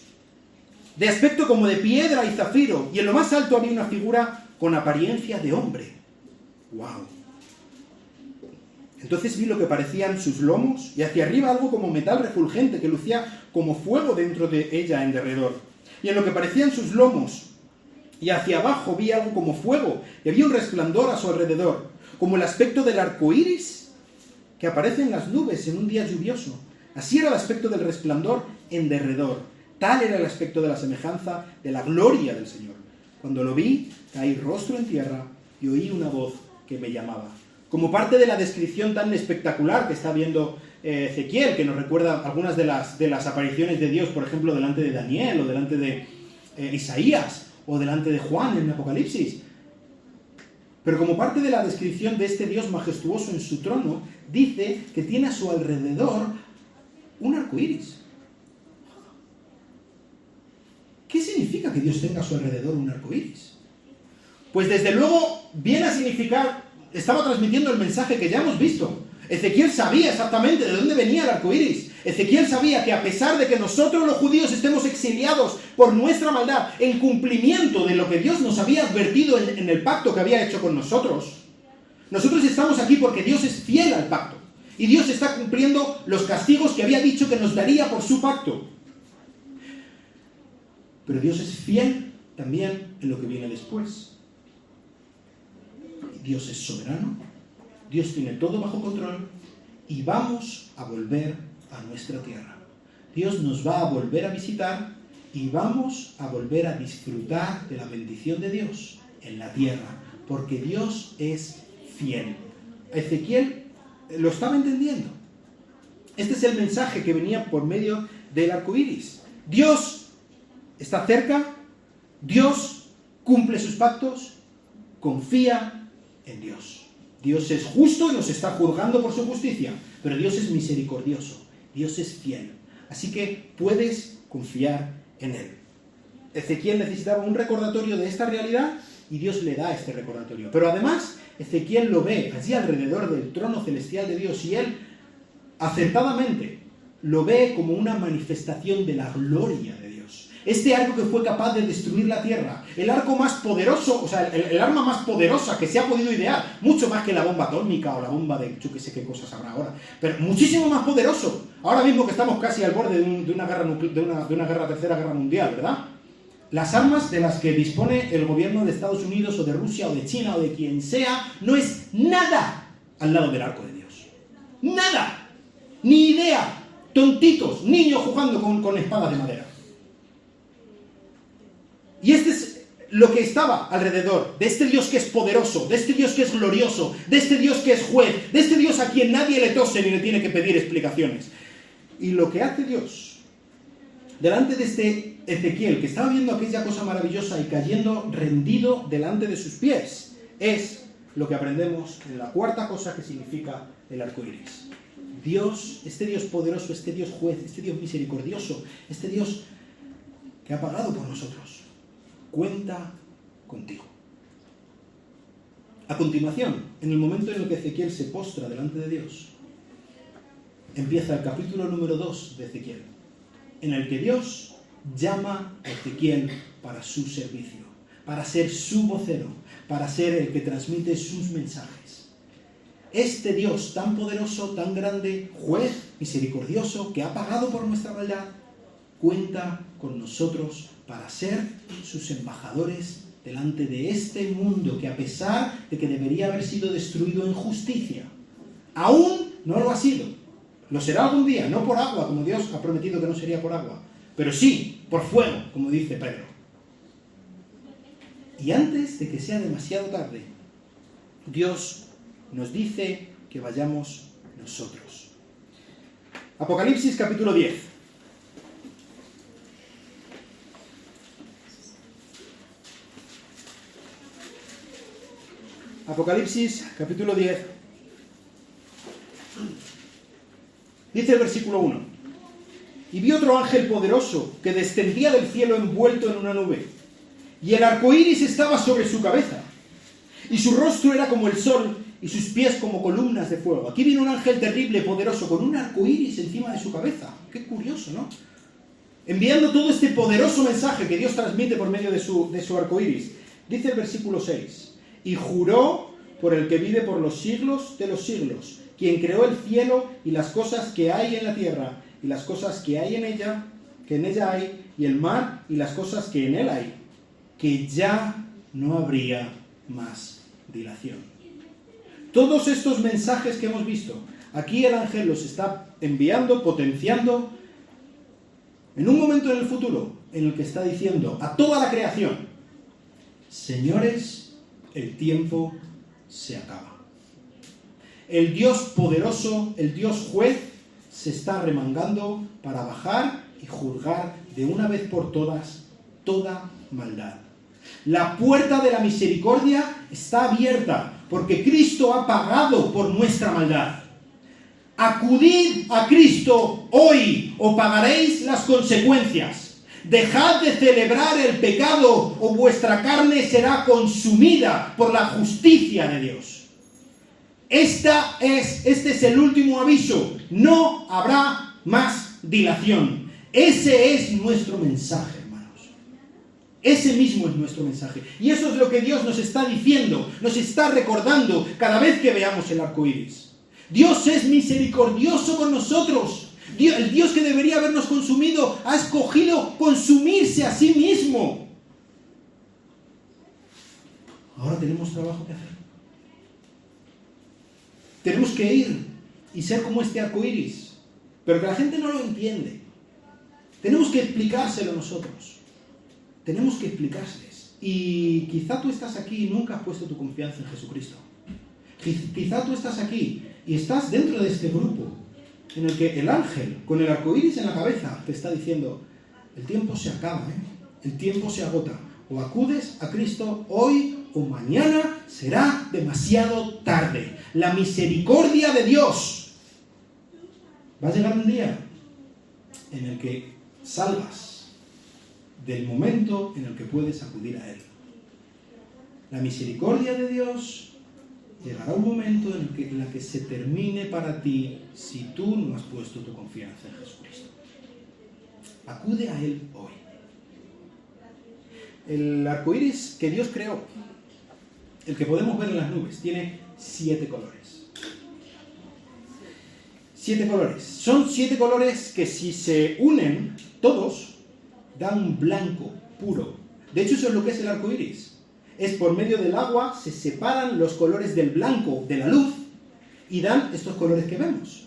de aspecto como de piedra y zafiro, y en lo más alto había una figura con apariencia de hombre. ¡Wow! Entonces vi lo que parecían sus lomos, y hacia arriba algo como metal refulgente que lucía como fuego dentro de ella en derredor. Y en lo que parecían sus lomos, y hacia abajo vi algo como fuego, y había un resplandor a su alrededor, como el aspecto del arco iris que aparece en las nubes en un día lluvioso. Así era el aspecto del resplandor en derredor. Tal era el aspecto de la semejanza de la gloria del Señor. Cuando lo vi, caí rostro en tierra y oí una voz que me llamaba. Como parte de la descripción tan espectacular que está viendo Ezequiel, que nos recuerda algunas de las apariciones de Dios, por ejemplo, delante de Daniel, o delante de Isaías, o delante de Juan en Apocalipsis. Pero como parte de la descripción de este Dios majestuoso en su trono, dice que tiene a su alrededor un arco iris. ¿Qué significa que Dios tenga a su alrededor un arco iris? Pues desde luego viene a significar, estaba transmitiendo el mensaje que ya hemos visto. Ezequiel sabía exactamente de dónde venía el arco iris. Ezequiel sabía que a pesar de que nosotros los judíos estemos exiliados por nuestra maldad, en cumplimiento de lo que Dios nos había advertido en el pacto que había hecho con nosotros estamos aquí porque Dios es fiel al pacto. Y Dios está cumpliendo los castigos que había dicho que nos daría por su pacto. Pero Dios es fiel también en lo que viene después. Dios es soberano, Dios tiene todo bajo control y vamos a volver a nuestra tierra. Dios nos va a volver a visitar y vamos a volver a disfrutar de la bendición de Dios en la tierra, porque Dios es fiel. Ezequiel lo estaba entendiendo. Este es el mensaje que venía por medio del arco iris. Dios está cerca, Dios cumple sus pactos, confía en Dios. Dios es justo y nos está juzgando por su justicia, pero Dios es misericordioso, Dios es fiel. Así que puedes confiar en Él. Ezequiel necesitaba un recordatorio de esta realidad y Dios le da este recordatorio. Pero además, Ezequiel lo ve allí alrededor del trono celestial de Dios y él, acertadamente, lo ve como una manifestación de la gloria de Dios. Este arco que fue capaz de destruir la tierra, el arco más poderoso, o sea, el arma más poderosa que se ha podido idear, mucho más que la bomba atómica o la bomba de yo que sé qué cosas habrá ahora, pero muchísimo más poderoso. Ahora mismo que estamos casi al borde de una tercera guerra mundial, ¿verdad? Las armas de las que dispone el gobierno de Estados Unidos o de Rusia o de China o de quien sea, no es nada al lado del arco de Dios. ¡Nada! Ni idea. Tontitos, niños jugando con espadas de madera. Y este es lo que estaba alrededor de este Dios que es poderoso, de este Dios que es glorioso, de este Dios que es juez, de este Dios a quien nadie le tose ni le tiene que pedir explicaciones. Y lo que hace Dios delante de este Ezequiel, que estaba viendo aquella cosa maravillosa y cayendo rendido delante de sus pies, es lo que aprendemos en la cuarta cosa que significa el arco iris. Dios, este Dios poderoso, este Dios juez, este Dios misericordioso, este Dios que ha pagado por nosotros, cuenta contigo. A continuación, en el momento en el que Ezequiel se postra delante de Dios, empieza el capítulo número 2 de Ezequiel, en el que Dios llama a Ezequiel para su servicio, para ser su vocero, para ser el que transmite sus mensajes. Este Dios tan poderoso, tan grande, juez, misericordioso, que ha pagado por nuestra maldad, cuenta con nosotros para ser sus embajadores delante de este mundo que, a pesar de que debería haber sido destruido en justicia, aún no lo ha sido. Lo será algún día, no por agua, como Dios ha prometido que no sería por agua, pero sí por fuego, como dice Pedro. Y antes de que sea demasiado tarde, Dios nos dice que vayamos nosotros. Apocalipsis capítulo 10. Apocalipsis, capítulo 10. Dice el versículo 1. Y vi otro ángel poderoso que descendía del cielo envuelto en una nube, y el arco iris estaba sobre su cabeza, y su rostro era como el sol, y sus pies como columnas de fuego. Aquí viene un ángel terrible, poderoso, con un arco iris encima de su cabeza. Qué curioso, ¿no? Enviando todo este poderoso mensaje que Dios transmite por medio de su arco iris. Dice el versículo 6. Y juró por el que vive por los siglos de los siglos, quien creó el cielo y las cosas que hay en la tierra, y las cosas que hay en ella, que en ella hay, y el mar y las cosas que en él hay, que ya no habría más dilación. Todos estos mensajes que hemos visto, aquí el ángel los está enviando, potenciando, en un momento en el futuro, en el que está diciendo a toda la creación: señores, el tiempo se acaba. El Dios poderoso, el Dios juez, se está remangando para bajar y juzgar de una vez por todas toda maldad. La puerta de la misericordia está abierta porque Cristo ha pagado por nuestra maldad. Acudid a Cristo hoy o pagaréis las consecuencias. Dejad de celebrar el pecado o vuestra carne será consumida por la justicia de Dios. Este es el último aviso. No habrá más dilación. Ese es nuestro mensaje, hermanos. Ese mismo es nuestro mensaje. Y eso es lo que Dios nos está diciendo, nos está recordando cada vez que veamos el arco iris. Dios es misericordioso con nosotros. El Dios que debería habernos consumido ha escogido consumirse a sí mismo. Ahora tenemos trabajo que hacer. Tenemos que ir y ser como este arco iris, pero que la gente no lo entiende. Tenemos que explicárselo nosotros. Tenemos que explicárseles. Y quizá tú estás aquí y nunca has puesto tu confianza en Jesucristo. Quizá tú estás aquí y estás dentro de este grupo en el que el ángel, con el arco iris en la cabeza, te está diciendo: el tiempo se acaba, el tiempo se agota. O acudes a Cristo hoy o mañana será demasiado tarde. La misericordia de Dios. Va a llegar un día en el que salgas del momento en el que puedes acudir a Él. La misericordia de Dios llegará un momento en el que se termine para ti si tú no has puesto tu confianza en Jesucristo. Acude a Él hoy. El arco iris que Dios creó, el que podemos ver en las nubes, tiene 7 colores. 7 colores. Son 7 colores que, si se unen todos, dan un blanco puro. De hecho, eso es lo que es el arco iris. Es por medio del agua se separan los colores del blanco de la luz y dan estos colores que vemos.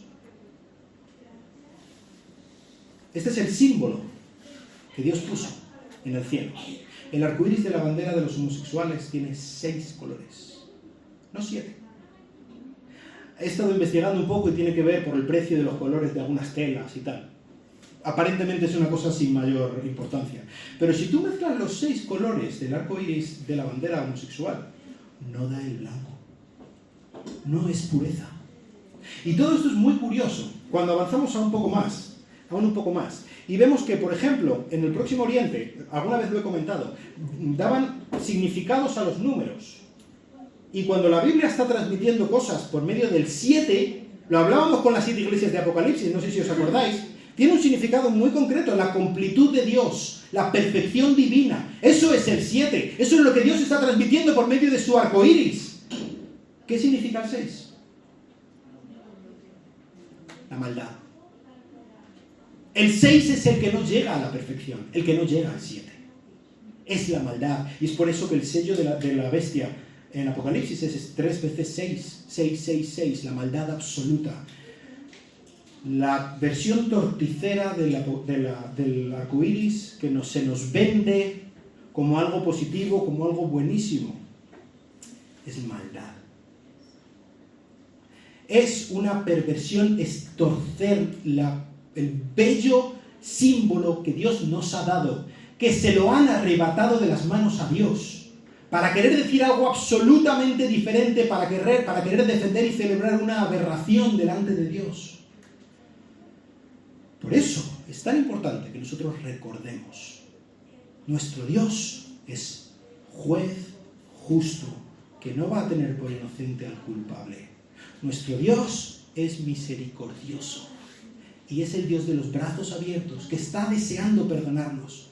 Este es el símbolo que Dios puso en el cielo. El arco iris de la bandera de los homosexuales tiene 6 colores, no 7. He estado investigando un poco y tiene que ver por el precio de los colores de algunas telas y tal. Aparentemente es una cosa sin mayor importancia. Pero si tú mezclas los 6 colores del arco iris de la bandera homosexual, no da el blanco. No es pureza. Y todo esto es muy curioso cuando avanzamos aún un poco más. Y vemos que, por ejemplo, en el Próximo Oriente, alguna vez lo he comentado, daban significados a los números. Y cuando la Biblia está transmitiendo cosas por medio del 7, lo hablábamos con las 7 iglesias de Apocalipsis, no sé si os acordáis, tiene un significado muy concreto: la completud de Dios, la perfección divina. Eso es el 7, eso es lo que Dios está transmitiendo por medio de su arco iris. ¿Qué significa el 6? La maldad. El 6 es el que no llega a la perfección, el que no llega al 7. Es la maldad. Y es por eso que el sello de la bestia en Apocalipsis es 3 veces 6. 6, 6, 6. La maldad absoluta. La versión torticera del arco iris que se nos vende como algo positivo, como algo buenísimo, es maldad. Es una perversión, es torcer el bello símbolo que Dios nos ha dado, que se lo han arrebatado de las manos a Dios para querer decir algo absolutamente diferente, para querer defender y celebrar una aberración delante de Dios. Por eso es tan importante que nosotros recordemos, nuestro Dios es juez justo, que no va a tener por inocente al culpable. Nuestro Dios es misericordioso y es el Dios de los brazos abiertos, que está deseando perdonarnos.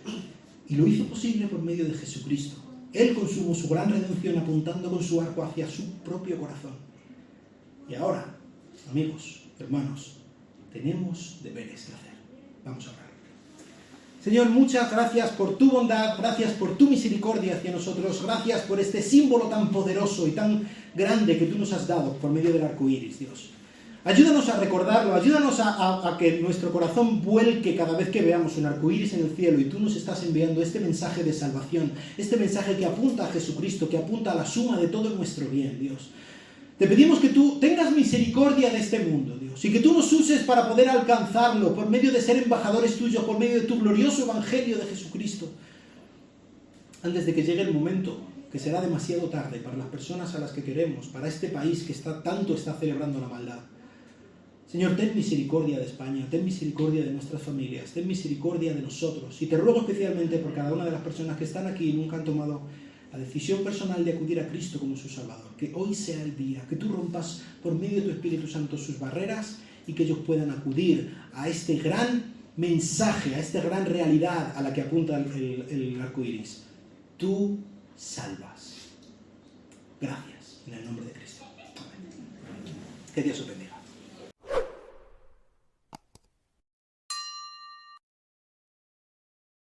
Y lo hizo posible por medio de Jesucristo. Él consumó su gran redención apuntando con su arco hacia su propio corazón. Y ahora, amigos, hermanos, tenemos deberes que hacer. Vamos a orar. Señor, muchas gracias por tu bondad, gracias por tu misericordia hacia nosotros, gracias por este símbolo tan poderoso y tan grande que tú nos has dado por medio del arco iris, Dios. Ayúdanos a recordarlo, ayúdanos a que nuestro corazón vuelque cada vez que veamos un arco iris en el cielo y tú nos estás enviando este mensaje de salvación, este mensaje que apunta a Jesucristo, que apunta a la suma de todo nuestro bien, Dios. Te pedimos que tú tengas misericordia de este mundo, Dios, y que tú nos uses para poder alcanzarlo por medio de ser embajadores tuyos, por medio de tu glorioso evangelio de Jesucristo, antes de que llegue el momento que será demasiado tarde para las personas a las que queremos, para este país que tanto está celebrando la maldad. Señor, ten misericordia de España, ten misericordia de nuestras familias, ten misericordia de nosotros, y te ruego especialmente por cada una de las personas que están aquí y nunca han tomado la decisión personal de acudir a Cristo como su Salvador. Que hoy sea el día, que tú rompas por medio de tu Espíritu Santo sus barreras y que ellos puedan acudir a este gran mensaje, a esta gran realidad a la que apunta el arco iris. Tú salvas. Gracias, en el nombre de Cristo. Amén. Que Dios os bendiga.